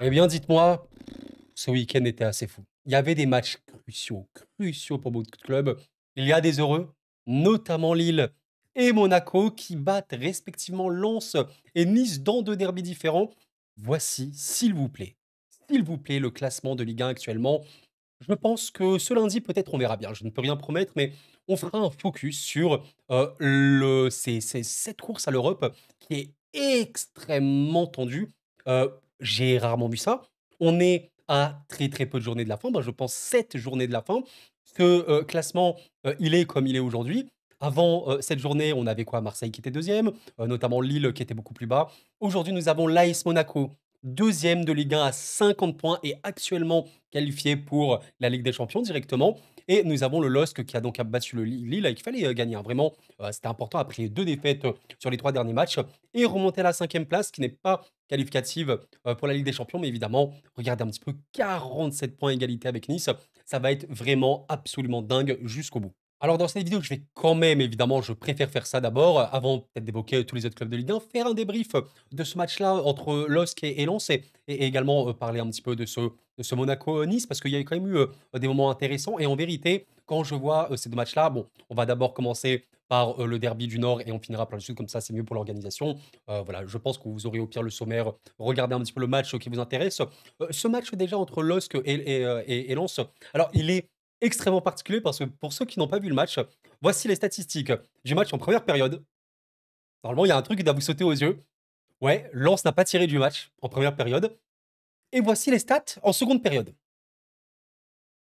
Eh bien, dites-moi, ce week-end était assez fou. Il y avait des matchs cruciaux pour beaucoup de clubs. Il y a des heureux, notamment Lille et Monaco, qui battent respectivement Lens et Nice dans 2 derbys différents. Voici, s'il vous plaît, le classement de Ligue 1 actuellement. Je pense que ce lundi, peut-être, on verra bien. Je ne peux rien promettre, mais on fera un focus sur, cette course à l'Europe qui est extrêmement tendue. J'ai rarement vu ça. On est à très, très peu de journées de la fin, ben, je pense 7 journées de la fin. Ce, classement, il est comme il est aujourd'hui. Avant, cette journée, on avait quoi? Marseille qui était 2e, notamment Lille qui était beaucoup plus bas. Aujourd'hui, nous avons l'AS Monaco, 2e de Ligue 1 à 50 points et actuellement qualifié pour la Ligue des Champions directement. Et nous avons le LOSC qui a donc battu le Lille et qu'il fallait gagner, hein. Vraiment, c'était important après 2 défaites sur les 3 derniers matchs et remonter à la 5e place qui n'est pas qualificative pour la Ligue des Champions. Mais évidemment, regardez un petit peu, 47 points égalité avec Nice. Ça va être vraiment absolument dingue jusqu'au bout. Alors dans cette vidéo, je vais quand même, évidemment, je préfère faire ça d'abord, avant peut-être d'évoquer tous les autres clubs de Ligue 1, faire un débrief de ce match-là entre LOSC et Lens et également parler un petit peu de ce Monaco-Nice parce qu'il y a quand même eu des moments intéressants. Et en vérité, quand je vois ces deux matchs-là, bon, on va d'abord commencer par le derby du Nord et on finira par le Sud, comme ça c'est mieux pour l'organisation. Voilà, je pense que vous aurez au pire le sommaire, regardez un petit peu le match qui vous intéresse. Ce match déjà entre LOSC et Lens, alors il est extrêmement particulier parce que pour ceux qui n'ont pas vu le match, voici les statistiques du match en première période. Normalement, il y a un truc qui doit vous sauter aux yeux. Ouais, Lens n'a pas tiré du match en première période. Et voici les stats en seconde période.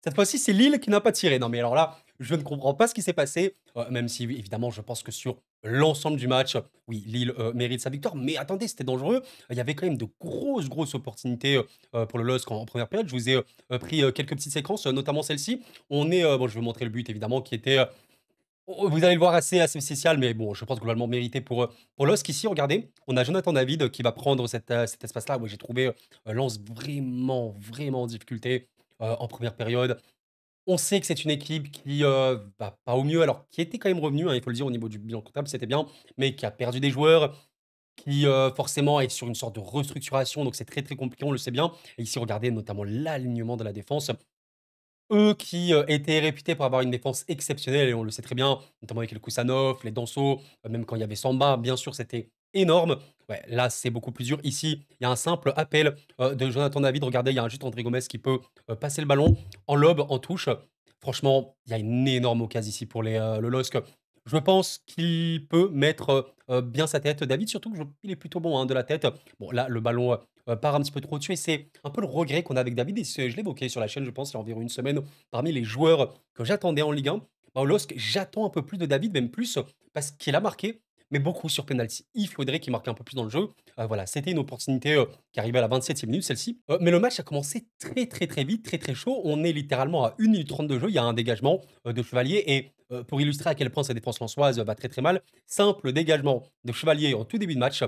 Cette fois-ci, c'est Lille qui n'a pas tiré. Non, mais alors là, je ne comprends pas ce qui s'est passé. Même si, oui, évidemment, je pense que sur l'ensemble du match, oui, Lille mérite sa victoire. Mais attendez, c'était dangereux. Il y avait quand même de grosses opportunités pour le LOSC en première période. Je vous ai pris quelques petites séquences, notamment celle-ci. On est, bon, je vais vous montrer le but, évidemment, qui était, vous allez le voir, assez spécial, mais bon, je pense globalement mérité pour LOSC. Ici, regardez, on a Jonathan David qui va prendre cet espace-là. Où j'ai trouvé Lens vraiment en difficulté en première période. On sait que c'est une équipe qui, va pas au mieux, alors qui était quand même revenue, hein, il faut le dire au niveau du bilan comptable, c'était bien, mais qui a perdu des joueurs, qui, forcément est sur une sorte de restructuration, donc c'est très compliqué, on le sait bien. Et ici, regardez notamment l'alignement de la défense. Eux qui, étaient réputés pour avoir une défense exceptionnelle et on le sait très bien, notamment avec les Kusanov, les Danso, même quand il y avait Samba, bien sûr, c'était énorme. Ouais, là, c'est beaucoup plus dur. Ici, il y a un simple appel, de Jonathan David. Regardez, il y a juste André Gomes qui peut, passer le ballon en lob, en touche. Franchement, il y a une énorme occasion ici pour le LOSC. Je pense qu'il peut mettre, bien sa tête. David, surtout que je il est plutôt bon, hein, de la tête. Bon, là, le ballon, part un petit peu trop dessus et c'est un peu le regret qu'on a avec David et je l'évoquais sur la chaîne, je pense, il y a environ une semaine. Parmi les joueurs que j'attendais en Ligue 1, bah, au LOSC, j'attends un peu plus de David, même plus, parce qu'il a marqué, mais beaucoup sur penalty. Il faudrait qu'il marque un peu plus dans le jeu. Voilà, c'était une opportunité, qui arrivait à la 27e minute, celle-ci. Mais le match a commencé très vite, très chaud. On est littéralement à 1 minute 30 de jeu. Il y a un dégagement, de Chevalier et pour illustrer à quel point sa défense lensoise va très mal, simple dégagement de Chevalier en tout début de match.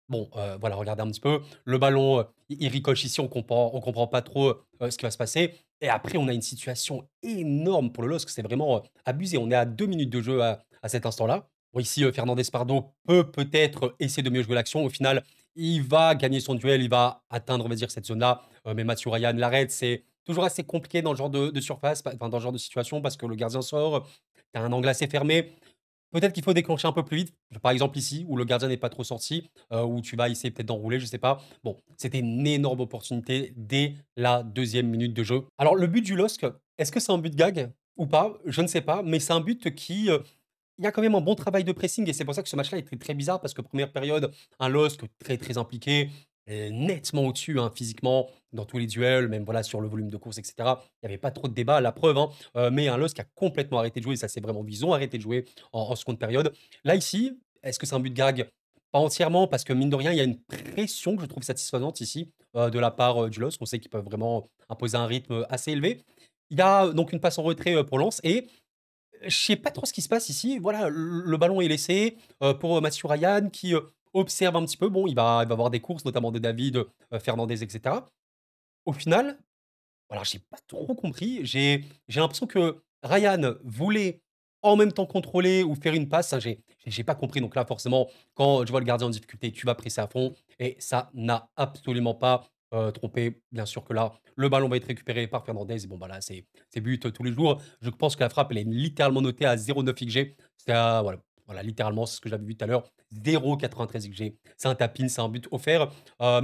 Bon, voilà, regardez un petit peu. Le ballon, il ricoche ici, on comprend pas trop, ce qui va se passer et après on a une situation énorme pour le LOSC, c'est vraiment, abusé. On est à 2 minutes de jeu à cet instant-là. Bon ici, Fernandez Pardo peut peut-être essayer de mieux jouer l'action. Au final, il va gagner son duel, il va atteindre, on va dire, cette zone-là, mais Mathieu Ryan l'arrête. C'est toujours assez compliqué dans ce genre de surface, enfin dans ce genre de situation parce que le gardien sort, tu as un angle assez fermé. Peut-être qu'il faut déclencher un peu plus vite. Par exemple ici, où le gardien n'est pas trop sorti, où tu vas essayer peut-être d'enrouler, je sais pas. Bon, c'était une énorme opportunité dès la 2e minute de jeu. Alors le but du LOSC, est-ce que c'est un but gag ou pas? Je ne sais pas, mais c'est un but qui, il y a quand même un bon travail de pressing et c'est pour ça que ce match-là était très bizarre parce que première période, un LOSC très impliqué, nettement au-dessus, hein, physiquement, dans tous les duels, même voilà sur le volume de course et cetera. Il y avait pas trop de débat, la preuve, hein, mais un LOSC qui a complètement arrêté de jouer, ça c'est vraiment vu, ils ont arrêté de jouer en seconde période. Là ici, est-ce que c'est un but gag? Pas entièrement parce que mine de rien, il y a une pression que je trouve satisfaisante ici, de la part, du LOSC. On sait qu'ils peuvent vraiment imposer un rythme assez élevé. Il y a donc une passe en retrait, pour Lens et je sais pas trop ce qui se passe ici. Voilà, le ballon est laissé, pour, Mathieu Ryan qui, observe un petit peu. Bon, il va avoir des courses, notamment de David, Fernandez et cetera. Au final, voilà, j'ai pas trop compris. J'ai l'impression que Ryan voulait en même temps contrôler ou faire une passe. Ça, j'ai pas compris. Donc là, forcément, quand je vois le gardien en difficulté, tu vas presser à fond et ça n'a absolument pas trompé. Bien sûr que là, le ballon va être récupéré par Fernandez et bon, bah, là, c'est but, tous les jours. Je pense que la frappe, elle est littéralement notée à 0,9 XG. C'est à voilà, littéralement, c'est ce que j'avais vu tout à l'heure, 0,93 XG. C'est un tap-in, c'est un but offert,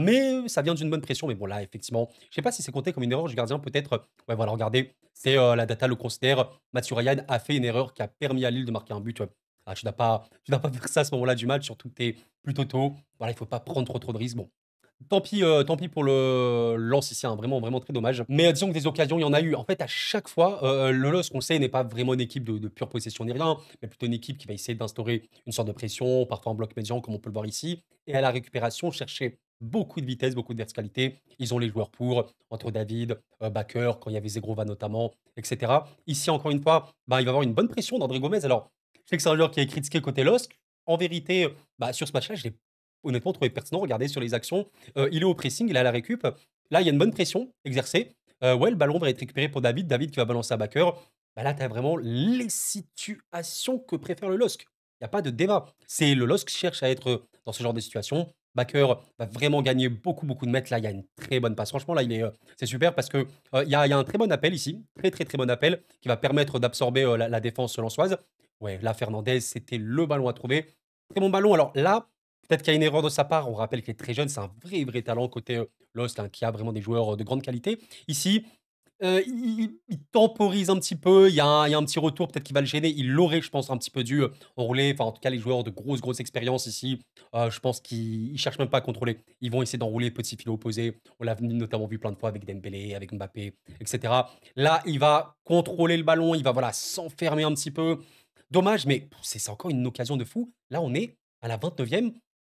mais ça vient d'une bonne pression. Mais bon, là, effectivement, je sais pas si c'est compté comme une erreur du gardien, peut-être. Ouais, voilà, regardez, c'est, la data le considère. Mathieu Ryan a fait une erreur qui a permis à Lille de marquer un but. Ah, tu n'as pas faire ça à ce moment-là du match, surtout que tu es plutôt tôt. Voilà, il faut pas prendre trop de risques. Bon, tant pis pour le Lens ici, hein, vraiment, vraiment très dommage. Mais disons que des occasions, il y en a eu. En fait, à chaque fois, le LOSC, on le sait, n'est pas vraiment une équipe de pure possession ni rien, mais plutôt une équipe qui va essayer d'instaurer une sorte de pression, parfois en bloc médian, comme on peut le voir ici. Et à la récupération, chercher beaucoup de vitesse, beaucoup de verticalité. Ils ont les joueurs pour, entre David, Bakker, quand il y avait Zegrova notamment, etc. Ici, encore une fois, bah, il va y avoir une bonne pression d'André Gomez. Alors, je sais que c'est un joueur qui est critiqué côté LOSC. En vérité, bah, sur ce match-là, je l'ai honnêtement trouvé pertinent. Regardez sur les actions, il est au pressing, il est à la récup. Là, il y a une bonne pression exercée. Ouais, le ballon va être récupéré pour David. David qui va balancer à Bakker. Bah là, tu as vraiment les situations que préfère le LOSC. Il n'y a pas de débat. C'est le LOSC qui cherche à être dans ce genre de situation. Bakker va vraiment gagner beaucoup, beaucoup de mètres. Là, il y a une très bonne passe. Franchement, là, c'est super parce que il y a un très bon appel ici. Très, très, très bon appel qui va permettre d'absorber la défense lançoise. Ouais, là, Fernandez, c'était le ballon à trouver. Très bon ballon. Alors là, peut-être qu'il y a une erreur de sa part. On rappelle qu'il est très jeune. C'est un vrai, vrai talent côté LOSC, hein, qui a vraiment des joueurs de grande qualité. Ici, il temporise un petit peu. Il y a un petit retour, peut-être qu'il va le gêner. Il l'aurait, je pense, un petit peu dû enrouler. Enfin, en tout cas, les joueurs de grosse, grosse expérience ici, je pense qu'ils ne cherchent même pas à contrôler. Ils vont essayer d'enrouler petit filet opposé. On l'a notamment vu plein de fois avec Dembélé, avec Mbappé, etc. Là, il va contrôler le ballon. Il va voilà, s'enfermer un petit peu. Dommage, mais c'est encore une occasion de fou. Là, on est à la 29e.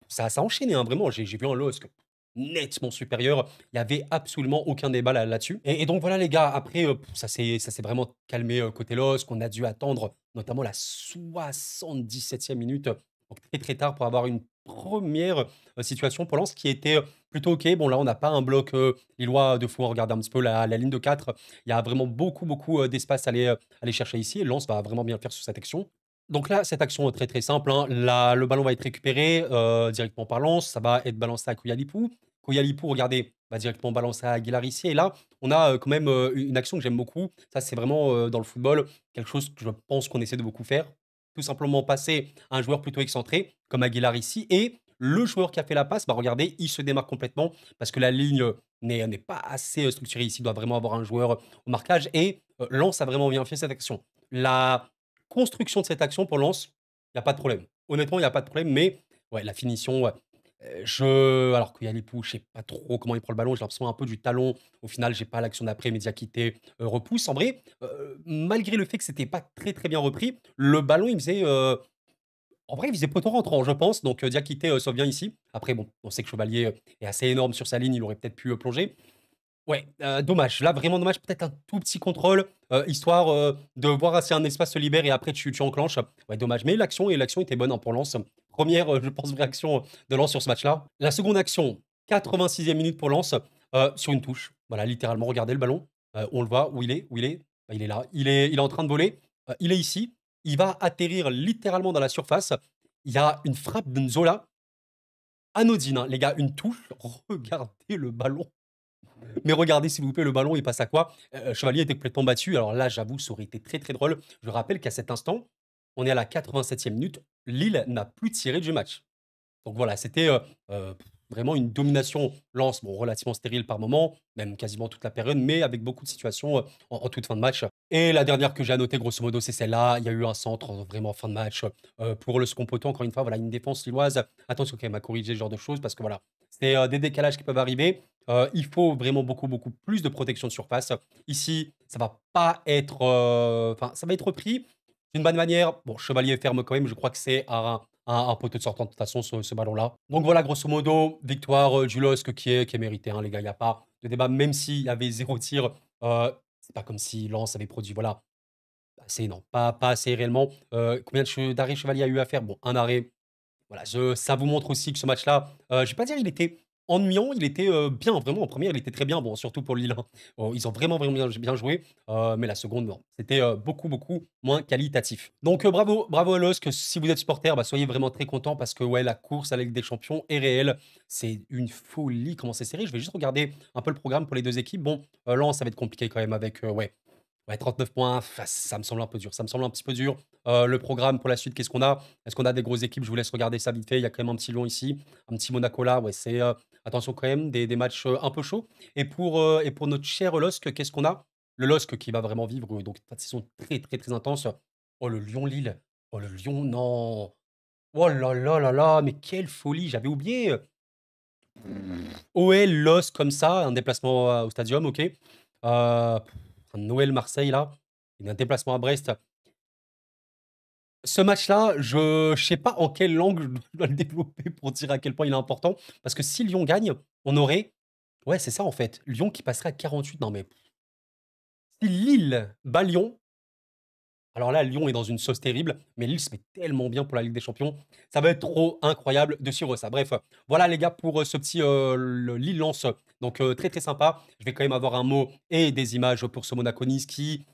Ça a enchaîné, hein, vraiment. J'ai vu un LOSC nettement supérieur. Il y avait absolument aucun débat là-dessus. Et donc voilà les gars, après, ça s'est vraiment calmé côté LOSC. On a dû attendre notamment la 77e minute, donc très très tard pour avoir une première situation pour Lens qui était plutôt OK. Bon là, on n'a pas un bloc lillois de fou. On regarde un petit peu la ligne de 4. Il y a vraiment beaucoup, beaucoup d'espace à aller chercher ici. Et Lens va vraiment bien faire sur cette action. Donc là, cette action est très, très simple, hein. Le ballon va être récupéré, directement par Lens. Ça va être balancé à Kouyalicou. Kouyalicou, regardez, va directement balancer à Aguilar ici. Et là, on a, quand même, une action que j'aime beaucoup. Ça, c'est vraiment, dans le football, quelque chose que je pense qu'on essaie de beaucoup faire. Tout simplement passer à un joueur plutôt excentré, comme Aguilar ici. Et le joueur qui a fait la passe, bah, regardez, il se démarque complètement parce que la ligne, n'est pas assez, structurée ici. Il doit vraiment avoir un joueur au marquage. Et Lens a vraiment bien fait cette action. La construction de cette action pour Lens, il y a pas de problème. Honnêtement, il y a pas de problème, mais ouais, la finition, ouais, alors qu'il y a les je sais pas trop comment il prend le ballon, j'ai l'impression un peu du talon. Au final, j'ai pas l'action d'après, Mediakité, repousse. En vrai, malgré le fait que c'était pas très, très bien repris, le ballon, en vrai, il faisait poteau rentrant, je pense, donc Diakité, sauve bien ici. Après bon, on sait que Chevalier, est assez énorme sur sa ligne, il aurait peut-être pu, plonger. Ouais, dommage. Là, vraiment dommage. Peut-être un tout petit contrôle, histoire, de voir si un espace se libère et après tu enclenches. Ouais, dommage. Mais l'action était bonne, hein, pour Lens. Première, je pense, vraie action de Lens sur ce match-là. La seconde action, 86e minute pour Lens, sur une touche. Voilà, littéralement, regardez le ballon. On le voit. Où il est? Où il est? Bah, il est là. Il est en train de voler. Il est ici. Il va atterrir littéralement dans la surface. Il y a une frappe de Nzola, anodine, hein, les gars, une touche. Regardez le ballon. Mais regardez s'il vous plaît le ballon, il passe à quoi? Chevalier était complètement battu. Alors là, j'avoue, ça aurait été très, très drôle. Je rappelle qu'à cet instant, on est à la 87e minute. Lille n'a plus tiré du match. Donc voilà, c'était, vraiment une domination Lens, bon relativement stérile par moment, même quasiment toute la période, mais avec beaucoup de situations, en toute fin de match. Et la dernière que j'ai à noter grosso modo, c'est celle-là. Il y a eu un centre, vraiment en fin de match, pour le second poteau. Encore une fois, voilà, une défense lilloise. Attention quand même à corriger ce genre de choses parce que voilà, c'est, des décalages qui peuvent arriver. Il faut vraiment beaucoup, beaucoup plus de protection de surface. Ici, ça va pas être, enfin, ça va être repris d'une bonne manière. Bon, Chevalier ferme quand même, je crois que c'est un poteau de sortant de toute façon ce ballon-là. Donc voilà, grosso modo, victoire, du LOSC qui est méritée, hein, les gars. Il y a pas de débat, même s'il y avait 0 tir, c'est pas comme si Lens avait produit, voilà, assez non, pas assez réellement. Combien d'arrêts Chevalier a eu à faire? Bon, un arrêt. Voilà, ça vous montre aussi que ce match-là, je vais pas dire il était ennuyant, il était, bien, vraiment en première, il était très bien, bon, surtout pour Lille, hein. Oh, ils ont vraiment, vraiment bien joué, mais la seconde, non, c'était, beaucoup, beaucoup moins qualitatif. Donc, bravo, bravo à LOSC. Si vous êtes supporter, bah, soyez vraiment très contents parce que, ouais, la course à la Ligue des champions est réelle. C'est une folie comment c'est serré. Je vais juste regarder un peu le programme pour les 2 équipes. Bon, Lens, ça va être compliqué quand même avec, ouais, 39 points, ça me semble un peu dur, ça me semble un petit peu dur. Le programme pour la suite, qu'est-ce qu'on a? Est-ce qu'on a des grosses équipes? Je vous laisse regarder ça vite fait. Il y a quand même un petit Lyon ici, un petit Monaco là. Ouais, c'est, attention quand même, des matchs, un peu chauds. Et pour notre cher LOSC, qu'est-ce qu'on a? Le LOSC qui va vraiment vivre, donc une saison très, très, très intense. Oh, le Lyon-Lille. Oh, le Lyon, non. Oh là là là là, mais quelle folie! J'avais oublié, OL, LOSC comme ça, un déplacement, au stadium, OK. Un OL-Marseille là, et un déplacement à Brest. Ce match-là, je sais pas en quelle langue je dois le développer pour dire à quel point il est important. Parce que si Lyon gagne, on aurait ouais, c'est ça en fait, Lyon qui passerait à 48. Non mais si Lille bat Lyon, alors là, Lyon est dans une sauce terrible, mais Lille se met tellement bien pour la Ligue des Champions. Ça va être trop incroyable de suivre ça. Bref, voilà les gars pour, ce petit, le Lille-Lens. Donc, très, très sympa. Je vais quand même avoir un mot et des images pour ce Monaco-Nice qui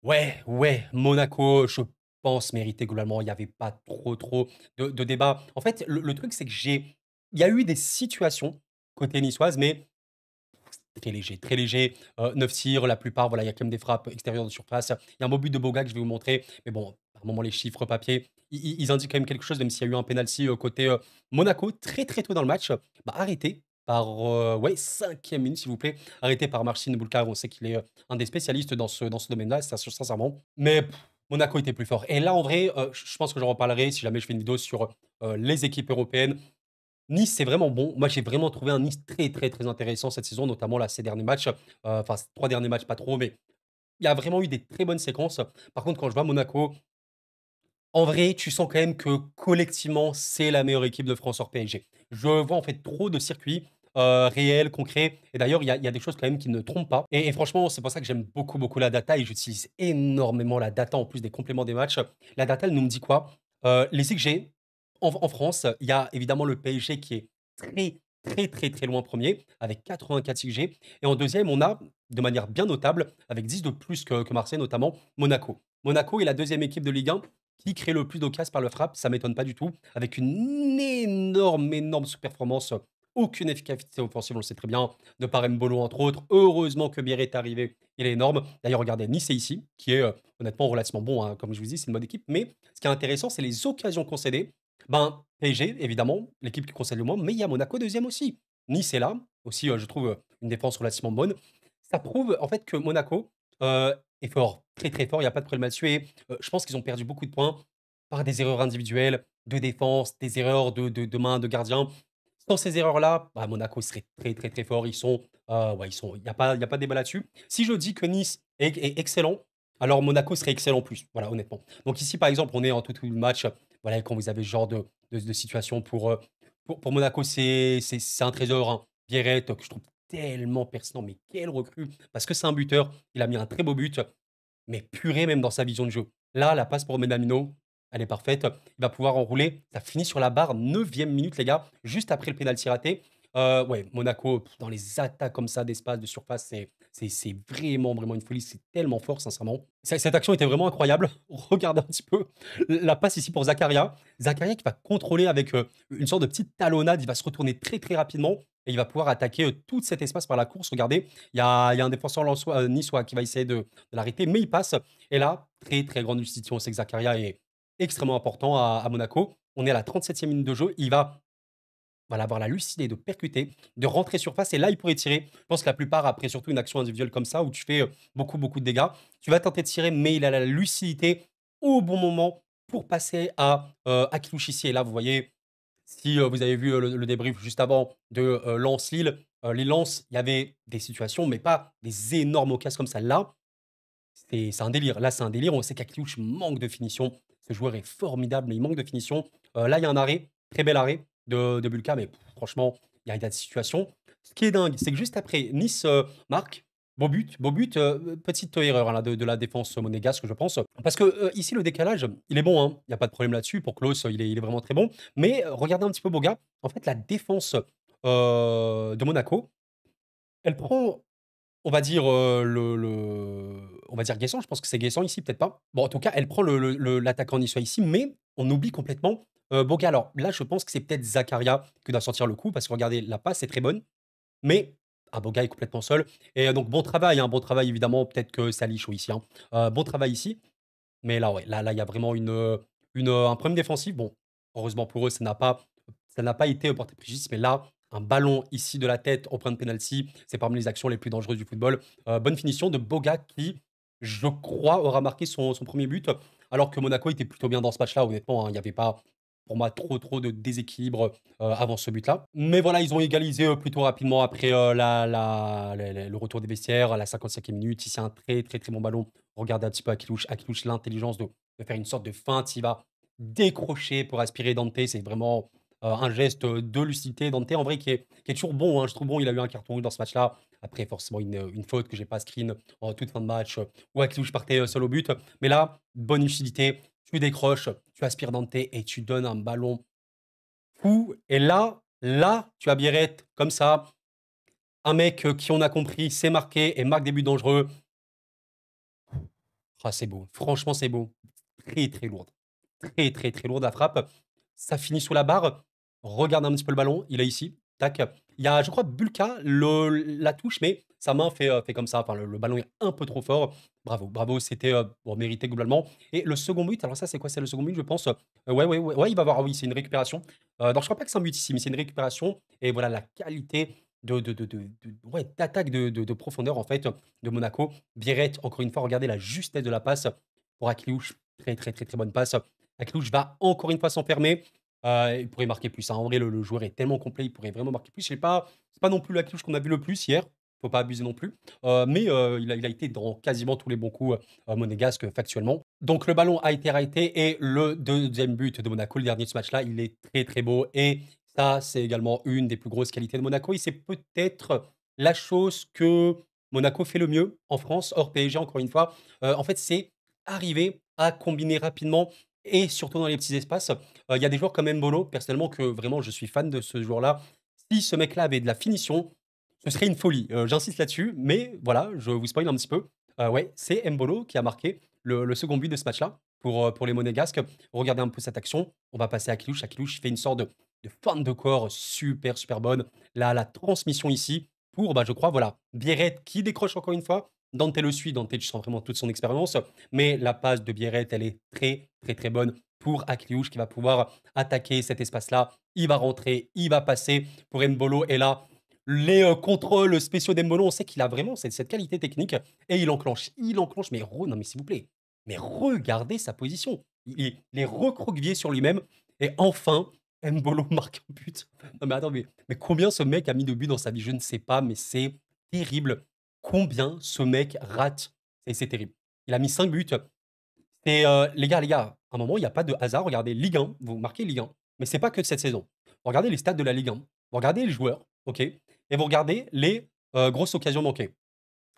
ouais, ouais, Monaco, je pense mériter globalement. Il y avait pas trop de débat. En fait, le truc, c'est que il y a eu des situations côté niçoise, mais très léger, très léger. 9 tirs, la plupart, voilà, il y a quand même des frappes extérieures de surface. Il y a un beau but de Boga que je vais vous montrer, mais bon, à un moment, les chiffres papier, ils indiquent quand même quelque chose, même s'il y a eu un penalty, côté, Monaco, très, très tôt dans le match. Bah, arrêté par, ouais, 5e minute, s'il vous plaît, arrêté par Marcin Bulka. On sait qu'il est, un des spécialistes dans ce domaine-là, ça sincèrement. Mais Monaco était plus fort et là, en vrai, je pense que j'en reparlerai si jamais je fais une vidéo sur, les équipes européennes. Nice, c'est vraiment bon. Moi, j'ai vraiment trouvé un Nice très, très, très intéressant cette saison, notamment là, ces derniers matchs. Enfin, ces 3 derniers matchs, pas trop, mais il y a vraiment eu des très bonnes séquences. Par contre, quand je vois Monaco, en vrai, tu sens quand même que collectivement, c'est la meilleure équipe de France hors PSG. Je vois en fait trop de circuits, réels, concrets et d'ailleurs, il y a des choses quand même qui ne trompent pas et franchement, c'est pour ça que j'aime beaucoup, beaucoup la data et j'utilise énormément la data en plus des compléments des matchs. La data, elle nous dit quoi? Les XG en France, il y a évidemment le PSG qui est très, très, très, très loin premier avec 84 XG et en deuxième, on a, de manière bien notable, avec 10 de plus que Marseille notamment, Monaco. Monaco est la deuxième équipe de Ligue 1 qui crée le plus d'occasions par le frappe, ça m'étonne pas du tout, avec une énorme, énorme sous-performance, aucune efficacité offensive, on le sait très bien, de par Mbolo entre autres. Heureusement que Biarritz est arrivé, il est énorme. D'ailleurs, regardez, Nice est ici, qui est honnêtement relativement bon, hein, comme je vous dis, c'est une bonne équipe. Mais ce qui est intéressant, c'est les occasions concédées. Ben, PSG, évidemment, l'équipe qui concède le moins, mais il y a Monaco deuxième aussi. Nice est là, aussi, je trouve une défense relativement bonne. Ça prouve en fait que Monaco est fort, très très fort, il n'y a pas de problème là-dessus. Et je pense qu'ils ont perdu beaucoup de points par des erreurs individuelles, de défense, des erreurs de main de gardien. Sans ces erreurs-là, bah, Monaco serait très, très, très fort. Ils sont, ouais, il y a pas de débat là-dessus. Si je dis que Nice est excellent, alors Monaco serait excellent plus, voilà, honnêtement. Donc ici, par exemple, on est en tout le match, voilà, quand vous avez ce genre de situation pour Monaco, c'est un trésor, hein. Pierrette, que je trouve tellement pertinent, mais quel recrue! Parce que c'est un buteur, il a mis un très beau but. Mais purée même dans sa vision de jeu. Là, la passe pour Minamino, elle est parfaite. Il va pouvoir enrouler. Ça finit sur la barre, 9e minute, les gars, juste après le pénalty raté. Ouais, Monaco, dans les attaques comme ça d'espace, de surface, c'est vraiment, vraiment une folie. C'est tellement fort, sincèrement. Cette action était vraiment incroyable. Regardez un petit peu la passe ici pour Zakaria. Zakaria qui va contrôler avec une sorte de petite talonnade. Il va se retourner très, très rapidement et il va pouvoir attaquer tout cet espace par la course. Regardez, il y a un défenseur niçois qui va essayer de l'arrêter, mais il passe. Et là, très, très grande lucidité. On sait que Zakaria est extrêmement important à Monaco. On est à la 37e minute de jeu. Il va voilà, avoir la lucidité de percuter, de rentrer surface. Et là, il pourrait tirer. Je pense que la plupart, après surtout une action individuelle comme ça, où tu fais beaucoup, beaucoup de dégâts, tu vas tenter de tirer, mais il a la lucidité au bon moment pour passer à Kilouch ici. Et là, vous voyez, si vous avez vu le débrief juste avant de Lens-Lille, Lille-Lens, il y avait des situations, mais pas des énormes occasions comme ça. Là, c'est un délire. Là, c'est un délire. On sait qu'Akliouche manque de finition. Ce joueur est formidable, mais il manque de finition. Là, il y a un arrêt, très bel arrêt de Bulka, mais franchement, il y a des situations. Ce qui est dingue, c'est que juste après, Nice marque. Beau but, petite erreur hein, là de la défense monégasque, je pense. Parce que, ici le décalage, il est bon, hein, il y a pas de problème là-dessus. Pour Klose, il est vraiment très bon. Mais, regardez un petit peu Boga, en fait la défense, de Monaco, elle prend, on va dire, on va dire Guessant, je pense que c'est Guessant ici, peut-être pas. Bon, en tout cas, elle prend l'attaquant niçois ici, mais on oublie complètement, Boga. Alors là, je pense que c'est peut-être Zakaria qui doit sortir le coup parce que regardez, la passe est très bonne, mais Aboga est complètement seul et donc bon travail évidemment, peut-être que ça lie chaud ici, hein. Bon travail ici, mais là, ouais, là, il y a vraiment un problème défensif. Bon, heureusement pour eux, ça n'a pas été, porté préjudice, mais là, un ballon ici de la tête au point de pénalty, c'est parmi les actions les plus dangereuses du football. Bonne finition de Boga qui, je crois, aura marqué son 1er but, alors que Monaco était plutôt bien dans ce match-là, honnêtement, hein. Il n'y avait pas, pour moi, trop de déséquilibre, avant ce but-là. Mais voilà, ils ont égalisé, plutôt rapidement après, le retour des vestiaires à la 55e minute. Ici, un très bon ballon. Regardez un petit peu Akilouche, l'intelligence de faire une sorte de feinte. Il va décrocher pour aspirer Dante. C'est vraiment, un geste, de lucidité. Dante, en vrai, qui est toujours bon, hein. Je trouve bon, il a eu un carton rouge dans ce match-là. Après, forcément, une faute que j'ai pas screen en toute fin de match, où Akilouche partait, seul au but. Mais là, bonne lucidité, tu décroches, tu aspires Dante et tu donnes un ballon fou. Et là, tu as Biarritz comme ça, un mec, qui, on a compris, sait marquer et marque des buts dangereux. Ah, c'est beau. Franchement, c'est beau. Très lourde. Très lourde la frappe. Ça finit sous la barre. Regarde un petit peu le ballon. Il est ici. Tac. Il y a, je crois, Bulka la touche, mais sa main fait comme ça. Enfin, le ballon est un peu trop fort. Bravo, bravo. C'était, bon, mérité globalement. Et le second but, alors ça, c'est quoi? C'est le second but, je pense. Ouais, il va avoir. Ah oui, c'est une récupération. Non, je crois pas que c'est un but ici, mais c'est une récupération. Et voilà la qualité ouais, d'attaque de profondeur, en fait, de Monaco. Vieret, encore une fois, regardez la justesse de la passe pour Akliouche. Très bonne passe. Akliouche va encore une fois s'enfermer. Il pourrait marquer plus, hein. En vrai, le joueur est tellement complet, il pourrait vraiment marquer plus. C'est pas non plus l'Akliouche qu'on a vu le plus hier. Faut pas abuser non plus. Mais il a été dans quasiment tous les bons coups, monégasques, factuellement. Donc le ballon a été arrêté et le deuxième but de Monaco, le dernier de ce match-là, il est très beau. Et ça, c'est également une des plus grosses qualités de Monaco. Et c'est peut-être la chose que Monaco fait le mieux en France, hors PSG, encore une fois. En fait, c'est arriver à combiner rapidement et surtout dans les petits espaces. Il y a des joueurs comme Mbolo, personnellement, que vraiment je suis fan de ce joueur-là. Si ce mec-là avait de la finition, ce serait une folie. J'insiste là-dessus, mais voilà, je vous spoil un petit peu. Ouais, c'est Mbolo qui a marqué le second but de ce match-là pour les Monégasques. Regardez un peu cette action. On va passer à Akilouche. Akilouche fait une sorte de feinte de corps super bonne. Là, la transmission ici pour, bah, je crois, voilà, Biarritz qui décroche encore une fois. Dante le suit. Dante, tu sens vraiment toute son expérience. Mais la passe de Biarritz, elle est très bonne pour Akliouche qui va pouvoir attaquer cet espace-là. Il va rentrer, il va passer pour Mbolo. Et là, les contrôles spéciaux d'Embolo, on sait qu'il a vraiment cette qualité technique. Et il enclenche. Mais non, mais s'il vous plaît. Mais regardez sa position. Il est recroquevillé sur lui-même. Et enfin, Mbolo marque un but. Non, mais attends, mais combien ce mec a mis de buts dans sa vie? Je ne sais pas, mais c'est terrible. Combien ce mec rate? Et c'est terrible. Il a mis 5 buts. Et les gars, à un moment, il y a pas de hasard. Regardez Ligue 1, vous marquez Ligue 1, mais c'est pas que de cette saison. Regardez les stats de la Ligue 1, vous regardez les joueurs, OK, et vous regardez les, grosses occasions manquées.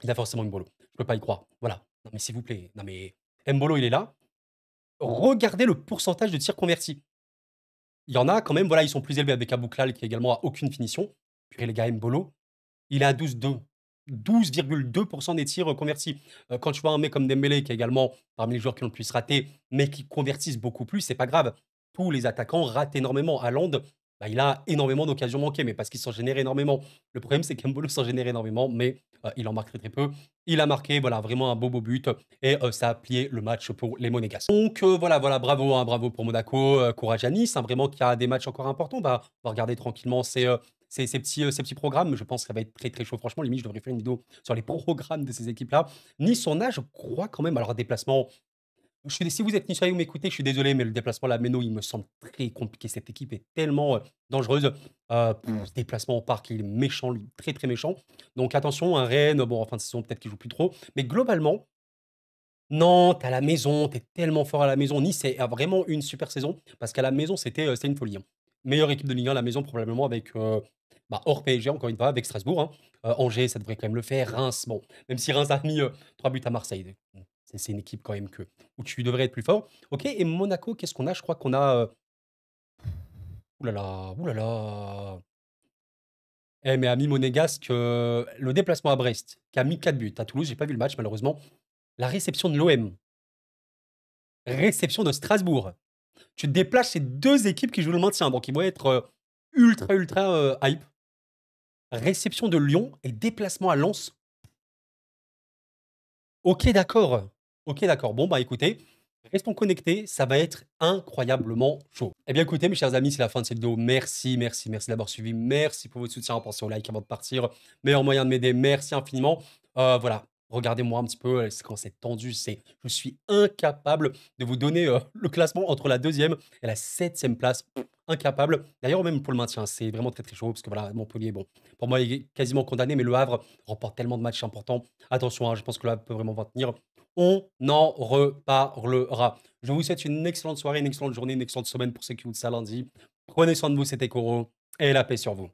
Il a forcément Mbolo. Je peux pas y croire. Voilà. Non mais s'il vous plaît, non mais Mbolo, il est là. Regardez le pourcentage de tirs convertis. Il y en a quand même, voilà, ils sont plus élevés avec Abouklal qui également a aucune finition. Purée les gars, Mbolo, il est à 12,2% des tirs, convertis. Quand tu vois un mec comme Dembélé qui est également parmi les joueurs qui ont le plus raté, mais qui convertissent beaucoup plus, c'est pas grave. Tous les attaquants ratent énormément. Haaland, bah, il a énormément d'occasions manquées, mais parce qu'il s'en génère énormément. Le problème, c'est qu'Embolo s'en génère énormément, mais il en marque très peu. Il a marqué, voilà, vraiment un beau but et ça a plié le match pour les Monégasques. Donc voilà, bravo, hein, bravo pour Monaco, courage à Nice, hein, vraiment qui a des matchs encore importants. Bah, on va regarder tranquillement ces petits programmes. Je pense que ça va être très chaud. Franchement, limite, je devrais faire une vidéo sur les programmes de ces équipes-là. Nice, on a, je crois quand même, alors déplacement. Si vous êtes niçois et vous m'écoutez, je suis désolé, mais le déplacement à la Méno, il me semble très compliqué. Cette équipe est tellement dangereuse. Déplacement au parc, il est méchant, lui, très méchant. Donc attention, un Rennes, bon, en fin de saison, peut-être qu'il joue plus trop. Mais globalement, Nantes à la maison, tu es tellement fort à la maison. Nice a vraiment une super saison parce qu'à la maison, c'est une folie, hein. Meilleure équipe de Ligue 1 à la maison probablement avec, bah, hors PSG, encore une fois, avec Strasbourg, hein. Angers, ça devrait quand même le faire. Reims, bon, même si Reims a mis 3 buts à Marseille, c'est une équipe quand même où tu devrais être plus fort. OK, et Monaco, qu'est-ce qu'on a? Je crois qu'on a, ouh là là, ouh là là! Eh, mais ami monégasque, le déplacement à Brest, qui a mis 4 buts. À Toulouse, j'ai pas vu le match malheureusement. La réception de l'OM, réception de Strasbourg. Tu te déplaces ces 2 équipes qui jouent le maintien, donc ils vont être, ultra, ultra, hype. Réception de Lyon et déplacement à Lens. OK, d'accord. OK, d'accord. Bon, bah, écoutez, restons connectés, ça va être incroyablement chaud. Eh bien, écoutez, mes chers amis, c'est la fin de cette vidéo. Merci, merci, merci d'avoir suivi. Merci pour votre soutien. Pensez au like avant de partir. Meilleur moyen de m'aider. Merci infiniment. Voilà. Regardez-moi un petit peu, c'est quand c'est tendu, je suis incapable de vous donner le classement entre la deuxième et la septième place. Incapable. D'ailleurs, même pour le maintien, c'est vraiment très très chaud parce que voilà, Montpellier, bon, pour moi, il est quasiment condamné, mais le Havre remporte tellement de matchs importants. Attention, hein, je pense que le Havre peut vraiment maintenir. On en reparlera. Je vous souhaite une excellente soirée, une excellente journée, une excellente semaine pour ceux qui vous ça lundi. Prenez soin de vous, c'était Koro, et la paix sur vous.